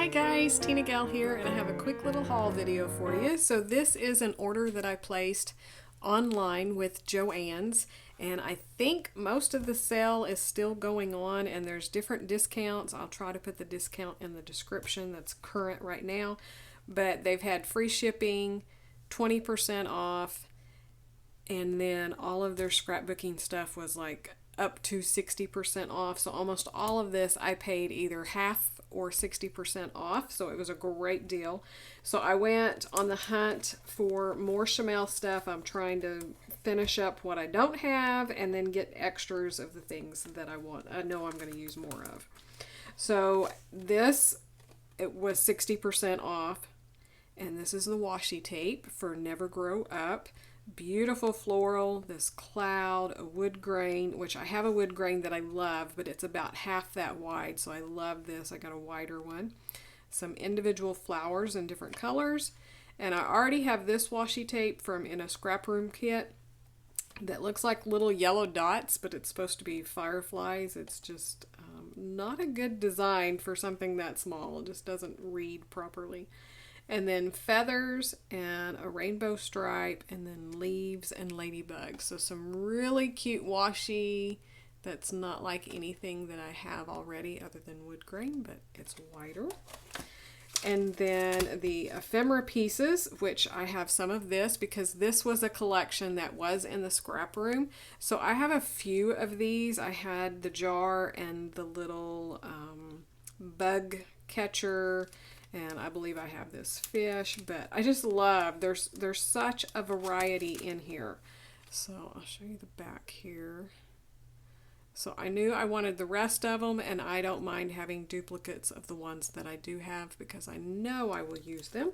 Hi guys, TinaGale here, and I have a quick little haul video for you. So this is an order that I placed online with Joann's, and I think most of the sale is still going on and there's different discounts. I'll try to put the discount in the description that's current right now, but they've had free shipping, 20% off, and then all of their scrapbooking stuff was like up to 60% off. So almost all of this I paid either half or 60% off, so it was a great deal. So I went on the hunt for more Chamel stuff. I'm trying to finish up what I don't have and then get extras of the things that I know I'm going to use more of. So this, it was 60% off, and this is the washi tape for Never Grow Up. Beautiful floral, this cloud, a wood grain, which I have a wood grain that I love, but it's about half that wide, so I love this. I got a wider one. Some individual flowers in different colors, and I already have this washi tape from in a scrap room kit that looks like little yellow dots, but it's supposed to be fireflies. It's just not a good design for something that small. It just doesn't read properly. And then feathers and a rainbow stripe, and then leaves and ladybugs. So some really cute washi that's not like anything that I have already other than wood grain, but it's wider. And then the ephemera pieces, which I have some of this because this was a collection that was in the scrap room. So I have a few of these. I had the jar and the little bug catcher, and I believe I have this fish, but I just love, there's such a variety in here. So I'll show you the back here. So I knew I wanted the rest of them, and I don't mind having duplicates of the ones that I do have because I know I will use them.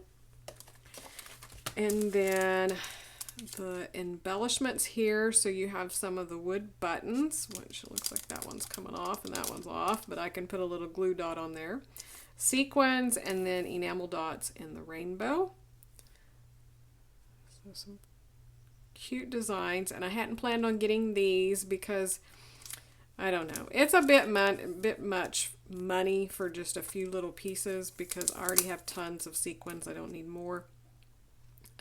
And then the embellishments here, so you have some of the wood buttons, which looks like that one's coming off and that one's off, but I can put a little glue dot on there. Sequins, and then enamel dots in the rainbow. So some cute designs, and I hadn't planned on getting these because I don't know, it's a bit much money for just a few little pieces because I already have tons of sequins. I don't need more.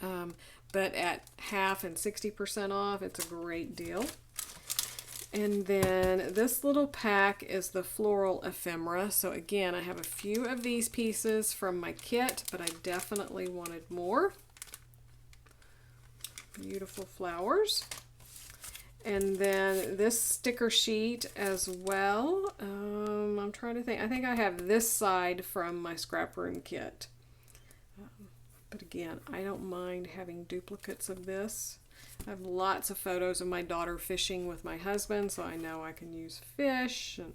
But at half and 60% off, it's a great deal. And then this little pack is the floral ephemera. So again, I have a few of these pieces from my kit, but I definitely wanted more. Beautiful flowers. And then this sticker sheet as well. I'm trying to think. I think I have this side from my scrap room kit. But again, I don't mind having duplicates of this. I have lots of photos of my daughter fishing with my husband, so I know I can use fish and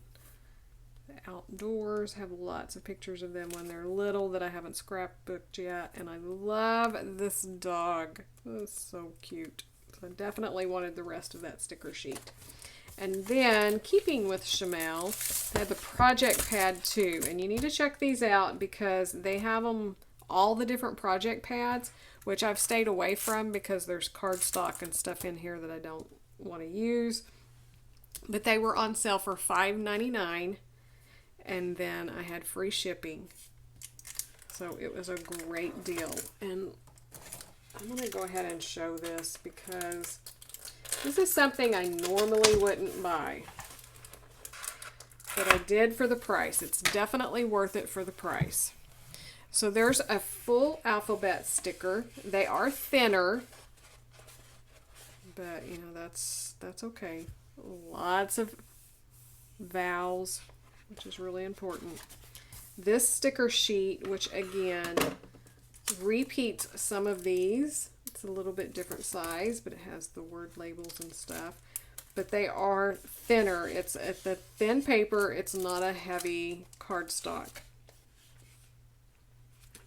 the outdoors. Have lots of pictures of them when they're little that I haven't scrapbooked yet, and I love this dog. It's so cute. So I definitely wanted the rest of that sticker sheet. And then, keeping with Chamel, I had the project pad too, and you need to check these out because they have them, all the different project pads, which I've stayed away from because there's cardstock and stuff in here that I don't want to use. But they were on sale for $5.99, and then I had free shipping. So it was a great deal. And I'm going to go ahead and show this because this is something I normally wouldn't buy. But I did for the price. It's definitely worth it for the price. So there's a full alphabet sticker. They are thinner, but you know, that's okay. Lots of vowels, which is really important. This sticker sheet, which again repeats some of these. It's a little bit different size, but it has the word labels and stuff. But they are thinner. It's the thin paper. It's not a heavy cardstock.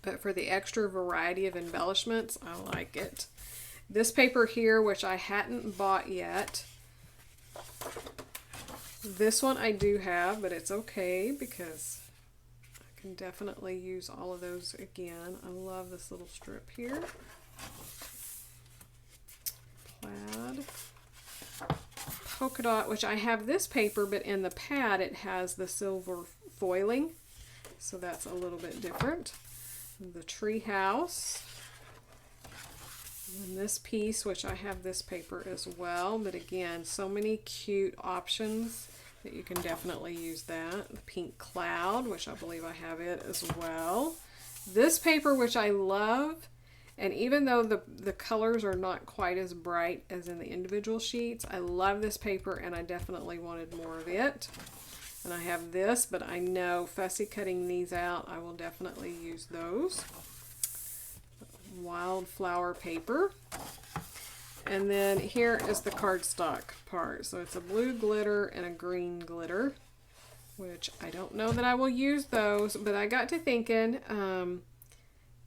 But for the extra variety of embellishments, I like it. This paper here, which I hadn't bought yet. This one I do have, but it's okay because I can definitely use all of those again. I love this little strip here. Plaid. Polka dot, which I have this paper, but in the pad it has the silver foiling. so that's a little bit different. The tree house. And this piece, which I have this paper as well, but again, so many cute options that you can definitely use that. The pink cloud, which I believe I have it as well. This paper, which I love, and even though the colors are not quite as bright as in the individual sheets, I love this paper and I definitely wanted more of it. And I have this, but I know fussy cutting these out, I will definitely use those. Wildflower paper. And then here is the cardstock part. So it's a blue glitter and a green glitter, which I don't know that I will use those, but I got to thinking,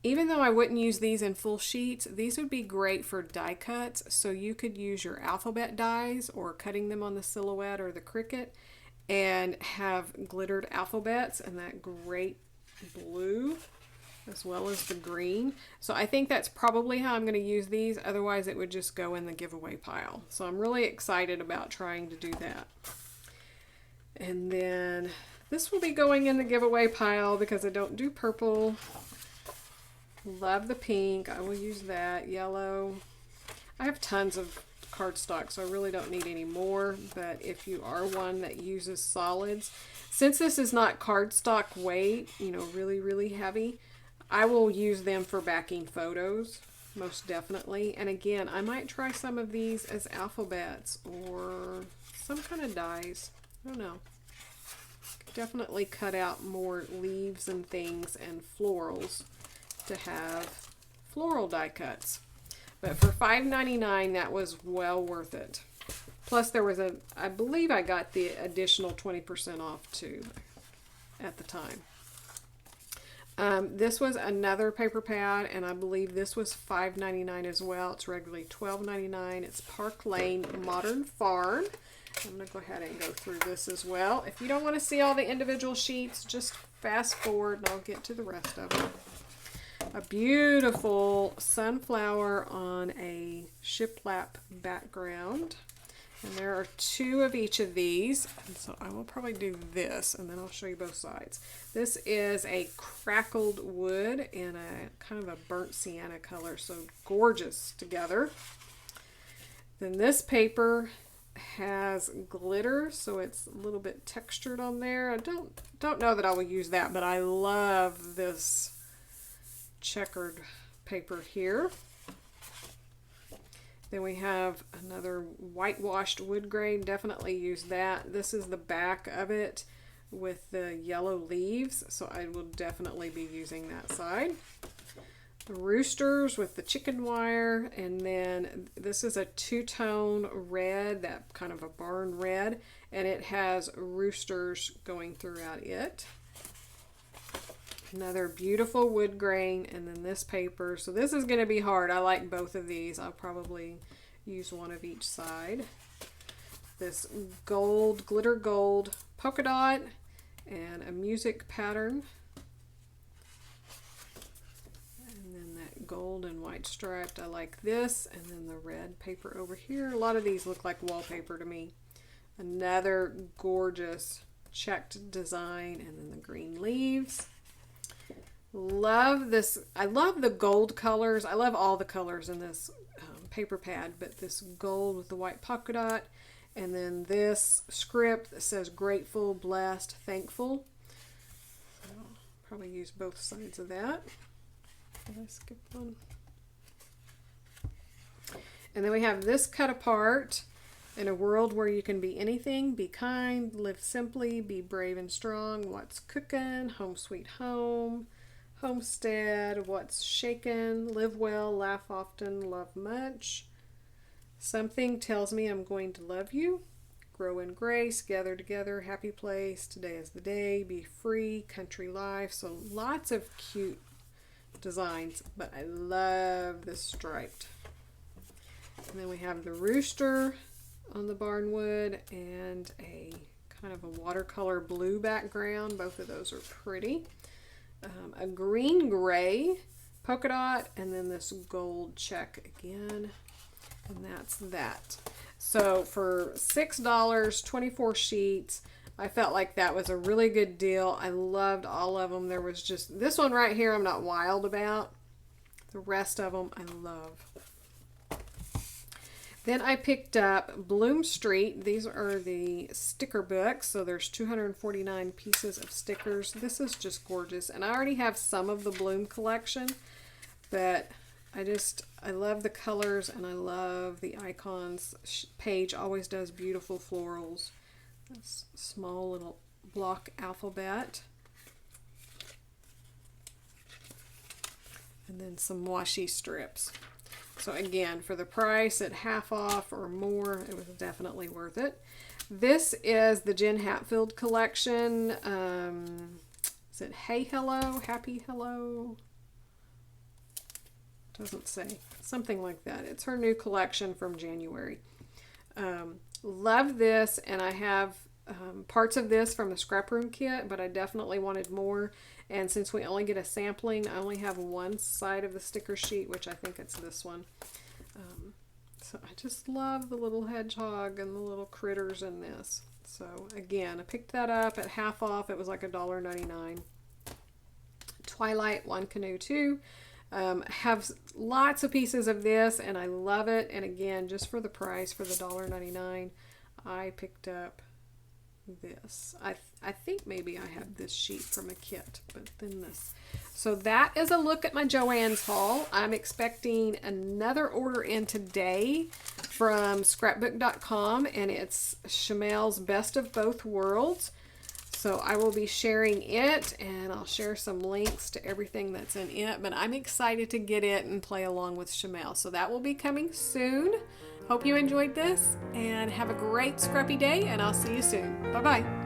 even though I wouldn't use these in full sheets, these would be great for die cuts. So you could use your alphabet dies or cutting them on the silhouette or the Cricut and have glittered alphabets and that great blue as well as the green. So I think that's probably how I'm going to use these. Otherwise it would just go in the giveaway pile. So I'm really excited about trying to do that. And then this will be going in the giveaway pile because I don't do purple. Love the pink. I will use that. Yellow. I have tons of cardstock, so I really don't need any more. But if you are one that uses solids, since this is not cardstock weight, you know, really heavy, I will use them for backing photos, most definitely. And again, I might try some of these as alphabets or some kind of dies. I don't know. Definitely cut out more leaves and things and florals to have floral die cuts. But for $5.99, that was well worth it. Plus there was I believe I got the additional 20% off too at the time. This was another paper pad, and I believe this was $5.99 as well. It's regularly $12.99. It's Park Lane Modern Farm. I'm going to go ahead and go through this as well. If you don't want to see all the individual sheets, just fast forward and I'll get to the rest of them. A beautiful sunflower on a shiplap background. And there are two of each of these. And so I will probably do this and then I'll show you both sides. This is a crackled wood in a kind of a burnt sienna color. So gorgeous together. Then this paper has glitter, so it's a little bit textured on there. I don't know that I will use that, but I love this checkered paper here. Then we have another whitewashed wood grain. Definitely use that. This is the back of it with the yellow leaves, so I will definitely be using that side. The roosters with the chicken wire, and then this is a two-tone red, that kind of a barn red, and it has roosters going throughout it. Another beautiful wood grain, and then this paper. So this is going to be hard. I like both of these. I'll probably use one of each side. This gold, glitter gold polka dot, and a music pattern. And then that gold and white striped. I like this, and then the red paper over here. A lot of these look like wallpaper to me. Another gorgeous checked design, and then the green leaves. Love this. I love the gold colors. I love all the colors in this paper pad, but this gold with the white polka dot, and then this script that says grateful, blessed, thankful. So I'll probably use both sides of that. Did I skip one? And then we have this cut apart. In a world where you can be anything, be kind, live simply, be brave and strong. What's cooking? Home sweet home. Homestead, what's shaken, live well, laugh often, love much. Something tells me I'm going to love you. Grow in grace, gather together, happy place, today is the day, be free, country life. So lots of cute designs, but I love this striped. And then we have the rooster on the barnwood and a kind of a watercolor blue background. Both of those are pretty. A green gray polka dot, and then this gold check again, and that's that. So for $6, 24 sheets, I felt like that was a really good deal. I loved all of them. There was just this one right here I'm not wild about. The rest of them I love. Then I picked up Bloom Street. These are the sticker books. So there's 249 pieces of stickers. This is just gorgeous. And I already have some of the Bloom collection, but I love the colors and I love the icons. Paige always does beautiful florals. This small little block alphabet. And then some washi strips. So again, for the price at half off or more, it was definitely worth it. This is the Jen Hatfield collection. Is it Hey Hello? Happy Hello? Doesn't say. Something like that. It's her new collection from January. Love this, and I have parts of this from the scrap room kit, but I definitely wanted more. And since we only get a sampling, I only have one side of the sticker sheet, which I think it's this one. So I just love the little hedgehog and the little critters in this. So again, I picked that up at half off. It was like $1.99. Twilight, One Canoe 2. Have lots of pieces of this, and I love it. And again, just for the price, for the $1.99, I picked up this. I think maybe I have this sheet from a kit, but then this. So that is a look at my Joann's haul. I'm expecting another order in today from scrapbook.com, and it's Chamel's Best of Both Worlds. So I will be sharing it, and I'll share some links to everything that's in it, but I'm excited to get it and play along with Chamel. So that will be coming soon. Hope you enjoyed this, and have a great scrappy day, and I'll see you soon. Bye-bye.